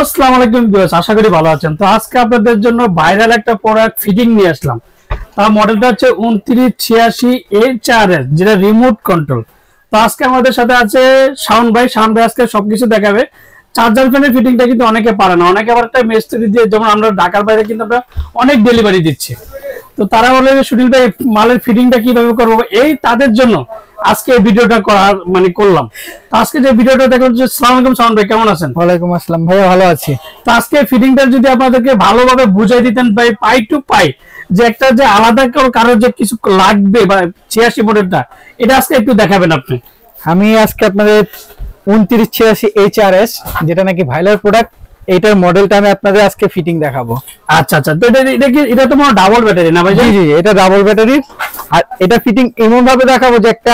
আসসালামু আলাইকুম ভিউয়ার্স, আশা করি ভালো আছেন। তো আজকে আপনাদের জন্য ভাইরাল একটা প্রোডাক্ট ফিটিং নিয়ে আসলাম। তার মডেলটা হচ্ছে 2986HR যেটা রিমোট কন্ট্রোল। তো আজকে আমাদের সাথে আছে শাওন ভাই আজকে সবকিছু দেখাবে। চার্জার ফ্যানের ফিটিংটা কিন্তু অনেকে পারে না, অনেকে আবার একটা মিস্ত্রি দিয়ে, যেমন আমরা ঢাকার বাইরে কিন্তু আমরা অনেক ডেলিভারি দিচ্ছি। তো তারা বলে সুনীল ভাই মালের ফিটিংটা কিভাবে করবো, এই তাদের জন্য আজকে এই ভিডিওটা করলাম। তো আজকে যে ভিডিওটা দেখলাম, আসসালামু আলাইকুম শাওন ভাই, কেমন আছেন? ওয়ালাইকুম আসসালাম ভাই, ভালো আছি। তো আজকে ফিটিংটা যদি আপনাদেরকে ভালোভাবে বুঝাই দিতেন ভাই, পাই টু পাই, যে একটা যে আলাদা কারো যে কিছু লাগবে বা 86 মডেলটা, এটা আজকে একটু দেখাবেন আপনি। আমি আজকে আপনাদের 2986HS যেটা নাকি ভাইরাল প্রোডাক্ট, এইটার মডেলটা আমি আপনাদের আজকে ফিটিং দেখাবো। আচ্ছা আচ্ছা, তো এটা তো মনে ডাবল ব্যাটারি না ভাই? জি জি, এটা ডাবল ব্যাটারি। আর এটা ফিটিং এমন ভাবে দেখাবো যে একটা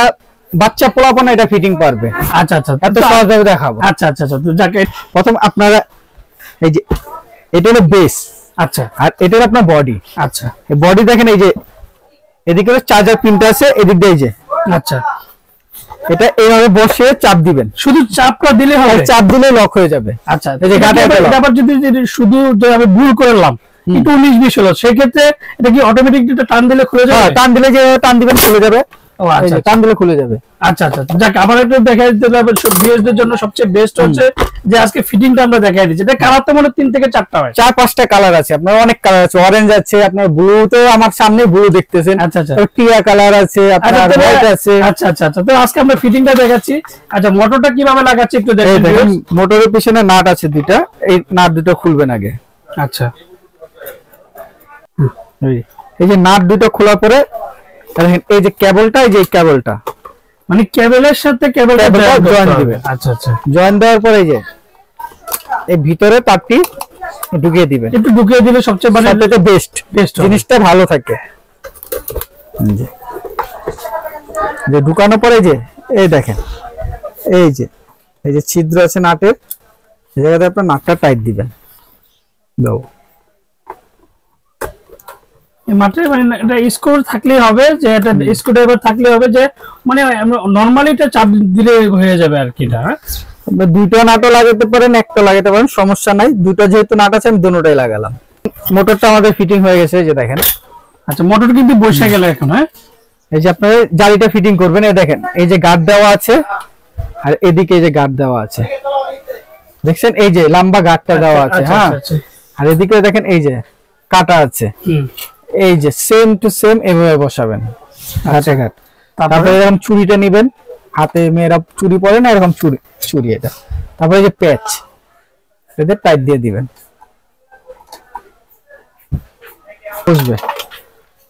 বাচ্চা পোলাপানা এটা ফিটিং পারবে। আচ্ছা আচ্ছা, এত সহজভাবে দেখাবো। আচ্ছা আচ্ছা আচ্ছা, তো যাকে প্রথম আপনারা এই যে এটা হলো বেস। আচ্ছা, আর এটা হলো আপনার বডি। আচ্ছা, এই বডি দেখেন, এই যে এদিকে চার্জার পিনটা আছে, এদিক দিয়ে এই যে। আচ্ছা, এটা এইভাবে বসিয়ে চাপ দিবেন, শুধু চাপটা দিলে হবে? চাপ দিলে লক হয়ে যাবে। আচ্ছা, এই যে গাটা আবার যদি শুধু আমি ভুল করলাম, একটু 19-20 হলো, সেক্ষেত্রে এটা কি অটোমেটিক টান দিলে খুলে যাবে? টান দিলে যে টান দিবেন খুলে যাবে। ও আচ্ছা, টান দিলে খুলে যাবে। আচ্ছা আচ্ছা, যাক আবার একটু দেখাই দিতে হবে। ভিউয়ারদের জন্য সবচেয়ে বেস্ট হচ্ছে যে আজকে ফিটিংটা আমরা দেখাই দিচ্ছি। এটা কালার তো মনে 3 থেকে 4টা হয়, 4-5টা কালার আছে। আপনার অনেক কালার আছে, অরেঞ্জ আছে, আপনার ব্লু, তো আমার সামনে ব্লু দেখতেছেন। আচ্ছা আচ্ছা, টিয়া কালার আছে, আপনার হোয়াইট আছে। আচ্ছা আচ্ছা আচ্ছা, তো আজকে আমরা ফিটিংটা দেখাচ্ছি। আচ্ছা, মোটরটা কিভাবে লাগাচ্ছি একটু দেখেন। মোটরের পিছনে নাট আছে দুইটা, এই নাট দুটো খুলবেন আগে। আচ্ছা, এই যে নাট দুটো খোলার পরে দেখেন এই যে কেবলটা, এই যে কেবলটা মানে কেবলের সাথে কেবলটা জয়েন দিবেন। আচ্ছা আচ্ছা, জয়েন দেওয়ার পরে এই যে এই ভিতরে তারটি ঢুকিয়ে দিবেন। একটু ঢুকিয়ে দিলে সবচেয়ে বেস্ট জিনিসটা ভালো থাকে। যে ঢুকানোর পরে যে এই দেখেন, এই যে ছিদ্র আছে নাটের, এই জায়গাতে আপনার নাটটা টাইট দিবেন। দাও মাত্র এটা স্ক্রু থাকলেই হবে, যে এটা স্ক্রুড্রাইভার থাকলে হবে, যে মানে নরমালি এটা চাপ দিলে হয়ে যাবে আর কি। এটা দুটো নাটও লাগাতে পারেন, একটা লাগাতে পারেন, সমস্যা নাই। দুটো যেহেতু নাট আছে আমি দুটোটাই লাগালাম। মোটরটা আমাদের ফিটিং হয়ে গেছে, যে দেখেন। আচ্ছা, মোটর কিন্তু বসে গেল এখন। হ্যাঁ, এই যে আপনারা জালিটা ফিটিং করবেন, এই দেখেন এই যে গার্ড দেওয়া আছে, আর এদিকে এই যে গার্ড দেওয়া আছে, দেখছেন এই যে লম্বা গার্ডটা দেওয়া আছে। হ্যাঁ, আর এদিকে দেখেন এই যে কাটা আছে, এই যে সেম টু সেম এভাবে বসাবেন হাতে ঘাট। তারপরে এরকম চুড়িটা নেবেন, হাতে মেয়েরা চুড়ি পরে না, এরকম চুড়ি এটা। তারপরে যে প্যাচ, এতে টাইট দিয়ে দিবেন, বসবে।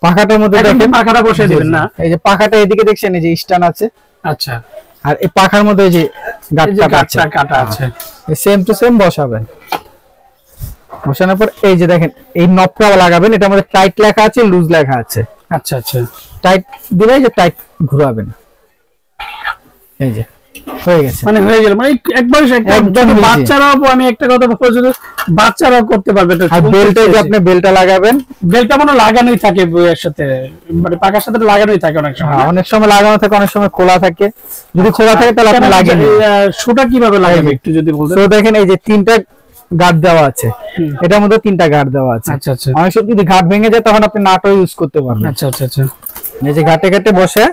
পাখাটার মধ্যে দেখেন, পাখাটা বসিয়ে দিবেন না? এই যে পাখাটা এদিকে দেখছেন, এই যে স্ট্যান্ড আছে। আচ্ছা, আর এই পাখার মধ্যে এই যে গাঁটটা কাটা আছে, সেম টু সেম বসাবেন। বসানোর পর এই যে দেখেন এই নবটা লাগাবেন, এটা আমাদের টাইট লেখা আছে, লুজ লেখা আছে। আচ্ছা আচ্ছা, টাইট দিলে যে টাইট ঘোরাবেন, এই যে হয়ে গেছে, মানে হয়ে গেল। মানে একদম বাচ্চারাও, আমি একটা কথা বলছি, বাচ্চারাও করতে পারবে। আর বেলটা যে আপনি বেলটা লাগাবেন, বেলটা মনে লাগানোই থাকে বইয়ের সাথে, মানে পাকার সাথে লাগানোই থাকে অনেক সময়। অনেক সময় লাগানো থাকে, অনেক সময় খোলা থাকে। যদি খোলা থাকে তাহলে আপনি লাগিয়ে দিন। শোটা কিভাবে লাগাবেন একটু যদি বলতেন। তো দেখেন এই যে 3টা গার্ড দেওয়া আছে, এটার মধ্যে 3টা গার্ড দেওয়া আছে। আচ্ছা আচ্ছা, অনেক সময় যদি গার্ড ভেঙে যায় তখন আপনি নাটও ইউজ করতে পারবেন। আচ্ছা আচ্ছা আচ্ছা, এই যে ঘাটে ঘাটে বসে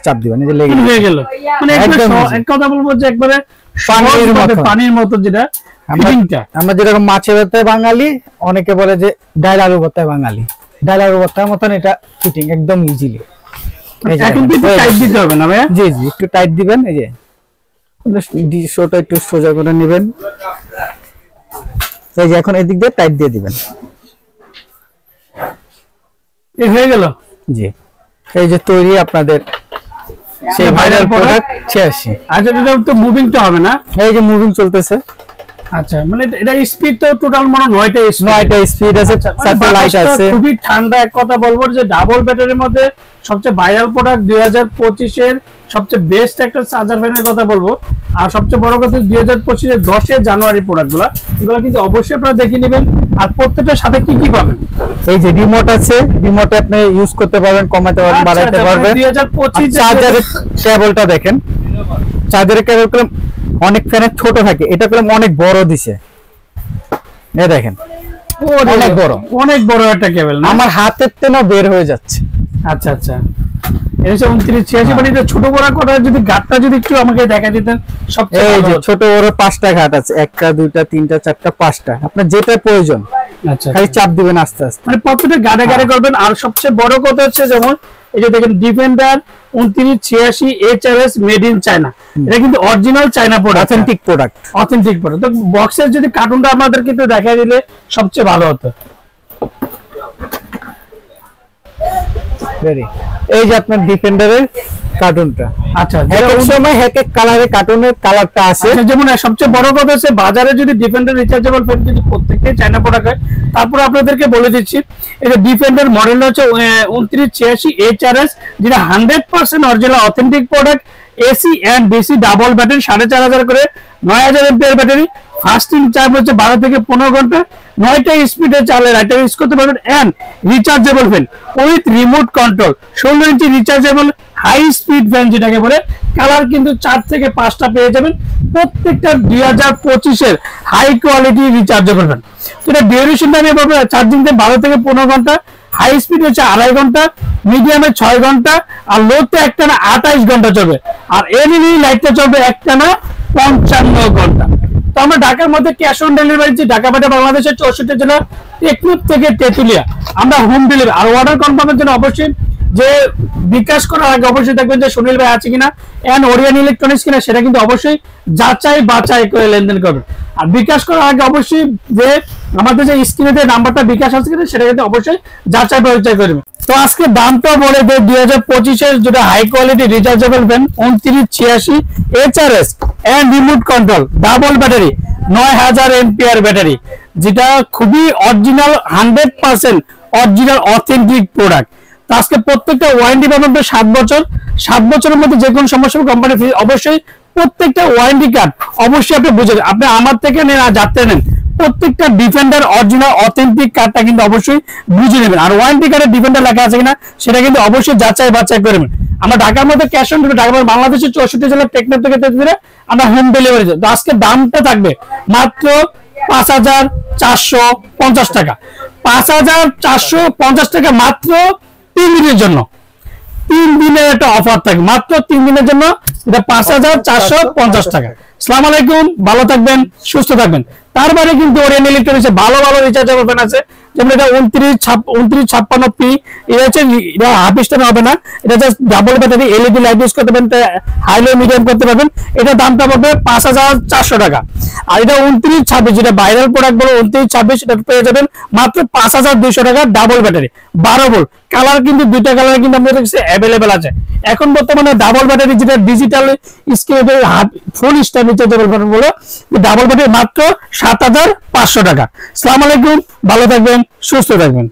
চাপ দিবেন, এই যে লেগে হয়ে গেল। মানে এক কথা বলবো যে একবারে পানির মতো, যেটা আমরা যেরকম মাছের ভর্তায় বাঙালি, অনেকে বলে যে ডাল আলু ভর্তায় বাঙালি, ডাল আলু ভর্তার মতন এটা ফিটিং একদম ইজিলি। এখন কিন্তু টাইট দিতে হবে না ভাই? জি জি, একটু টাইট দিবেন। এই যে শোটা একটু সোজা করে নেবেন, এই যে এখন এদিক দিয়ে টাইট দিয়ে দিবেন। এই হয়ে গেল। জি, এই যে তৈরি আপনাদের সেই ভাইরাল প্রোডাক্ট 86। আচ্ছা, এটা তো মুভিং তো হবে না? এই যে মুভিং চলতেছে। আচ্ছা, মানে এটা স্পিড তো টোটাল মনে 9টা স্পিড আছে, 4টা লাইট আছে। খুবই ঠান্ডা। এক কথা বলবো যে ডাবল ব্যাটারির মধ্যে সবচেয়ে ভাইরাল প্রোডাক্ট 2025 এর সবচেয়ে বেস্ট একটা চার্জার ফ্যানের কথা বলবো। আর সবচেয়ে বড় কথা 2025 এর 10 জানুয়ারি প্রোডাক্টগুলো, এগুলো কিন্তু অবশ্যই আপনারা দেখে নেবেন। আর প্রত্যেকটার সাথে কি কি পাবেন, এই যে রিমোট আছে, রিমোটে আপনি ইউজ করতে পারবেন, কমাতে পারবেন, বাড়াতে পারবেন। 2025 চার্জারের কেবলটা দেখেন, চার্জারের কেবল অনেক ফ্যানের ছোট থাকে, এটা পেলাম অনেক বড় দিছে। এই দেখেন অনেক বড়, অনেক বড় একটা কেবল, আমার হাতের তেনা বের হয়ে যাচ্ছে। আচ্ছা আচ্ছা, এটা 2986 মানে এটা ছোট বড় করা, যদি গাঁটটা যদি একটু আমাকে দেখা দিতেন সবচেয়ে এই ভালো যে হতো। ছোট বড় 5টা ঘাট আছে, 1টা 2টা 3টা 4টা 5টা, আপনার যেটা প্রয়োজন আচ্ছা, খালি চাপ দিবেন আস্তে আস্তে, মানে প্রত্যেকটা গাড়ে গাড়ে করবেন। আর সবচেয়ে বড় কথা হচ্ছে যেমন এই যে দেখেন defender 2986 HRS made in China, এটা কিন্তু original China product, authentic product. Authentic product. তো বক্সের যদি কার্টুনটা আমাদের কিন্তু দেখাই দিলে সবচেয়ে ভালো হতো। এই যে আপনার ডিফেন্ডারের কার্টুনটা, আচ্ছা, এক এক সময় এক এক কালারের কার্টুনের কালারটা আছে। যেমন সবচেয়ে বড় কথা হচ্ছে বাজারে যদি ডিফেন্ডার রিচার্জেবল ফ্যান যদি প্রত্যেকটাই চায়না প্রোডাক্ট হয়, তারপরে আপনাদেরকে বলে দিচ্ছি এই যে ডিফেন্ডার মডেল হচ্ছে 2986 HRS, যেটা 100% original authentic product, AC and DC double battery, 4500 করে 9000 এমপিআর ব্যাটারি, ফাস্টিং চার্জ হচ্ছে 12 থেকে 15 ঘন্টা, 9টা স্পিডে চালে রাইটে ইউজ করতে পারবেন, and rechargeable fan with remote control, 16 inch rechargeable high speed fan যেটাকে বলে। কালার কিন্তু 4 থেকে 5টা পেয়ে যাবেন, প্রত্যেকটা 2025 এর হাই কোয়ালিটি রিচার্জেবল ফ্যান। তো এটা ডিউরেশনটা নিয়ে বলবো, চার্জিং টাইম 12 থেকে 15 ঘন্টা, হাই স্পিড হচ্ছে 2.5 ঘন্টা, মিডিয়ামে 6 ঘন্টা, আর লোতে একটানা 28 ঘন্টা চলবে, আর এলইডি লাইটটা চলবে একটানা 55 ঘন্টা। তো আমরা ঢাকার মধ্যে ক্যাশ অন ডেলিভারি, ঢাকা বাইরে বাংলাদেশের 64 জেলা, টেকনিক থেকে তেতুলিয়া আমরা হোম ডেলিভারি। আর অর্ডার কনফার্মের জন্য অবশ্যই যে বিকাশ করার আগে অবশ্যই দেখবেন যে সুনীল ভাই আছে কিনা, এন্ড ওরিয়ন ইলেকট্রনিক্স কিনা, সেটা কিন্তু অবশ্যই যাচাই বাছাই করে লেনদেন করবেন। আর বিকাশ করার আগে অবশ্যই যে আমাদের যে স্ক্রিনে যে নাম্বারটা বিকাশ আছে কিনা সেটা কিন্তু অবশ্যই যাচাই বাছাই করবেন। তো আজকে দামটা বলে দেয় 2025 এর যেটা high quality rechargeable fan 2986 HRS and remote control double battery 9000 MPR battery, যেটা খুবই অরিজিনাল 100% অরিজিনাল অথেন্টিক প্রোডাক্ট। তো আজকে প্রত্যেকটা ওয়ারেন্টি পাবেন 7 বছর, 7 বছরের মধ্যে যে কোনো সমস্যা কোম্পানি ফ্রি। অবশ্যই প্রত্যেকটা ওয়ারেন্টি কার্ড অবশ্যই আপনি বুঝেন, আপনি আমার থেকে নেন আর যাতে নেন, প্রত্যেকটা ডিফেন্ডার অরিজিনাল অথেন্টিক কার্ডটা কিন্তু অবশ্যই বুঝে নেবেন। আর ওয়ারেন্টি কার্ডে ডিফেন্ডার লেখা আছে কিনা সেটা কিন্তু অবশ্যই যাচাই বাছাই করবেন। আমরা ঢাকার মধ্যে ক্যাশ অন ডেলিভারি, ঢাকা বাংলাদেশের 64 জেলার টেকনিক থেকে তেতুলিয়া আমরা হোম ডেলিভারি। তো আজকে দামটা থাকবে মাত্র 5450 টাকা, 5450 টাকা মাত্র 3 দিনের জন্য। 3 দিনের একটা অফার থাকে, মাত্র 3 দিনের জন্য, এটা 5450 টাকা। আসসালামু আলাইকুম, ভালো থাকবেন, সুস্থ থাকবেন। তার বাইরে কিন্তু ওরিয়ন ইলেকট্রনিক্সে ভালো ভালো রিচার্জেবল ফ্যান আছে, যেমন এটা 2956P, এটা হচ্ছে হাফ স্টার হবে না, এটা just double battery, LED light use করতে পারবেন, হাই লো মিডিয়াম করতে পারবেন। এটা দামটা পড়বে 5400 টাকা। আর এটা 2926, যেটা ভাইরাল প্রোডাক্ট বলে 2926, এটা পেয়ে যাবেন মাত্র 5200 টাকা, ডাবল ব্যাটারি 12 ভোল্ট। কালার কিন্তু দুইটা কালার কিন্তু আমাদের কাছে অ্যাভেলেবেল আছে এখন বর্তমানে। ডাবল ব্যাটারি যেটা ডিজিটাল স্ক্রিনের ফুল স্টার রিচার্জেবল ফ্যান বলে, ডাবল ব্যাটারি মাত্র 7500 টাকা। আসসালামু আলাইকুম, ভালো থাকবেন, সুস্থ থাকবেন।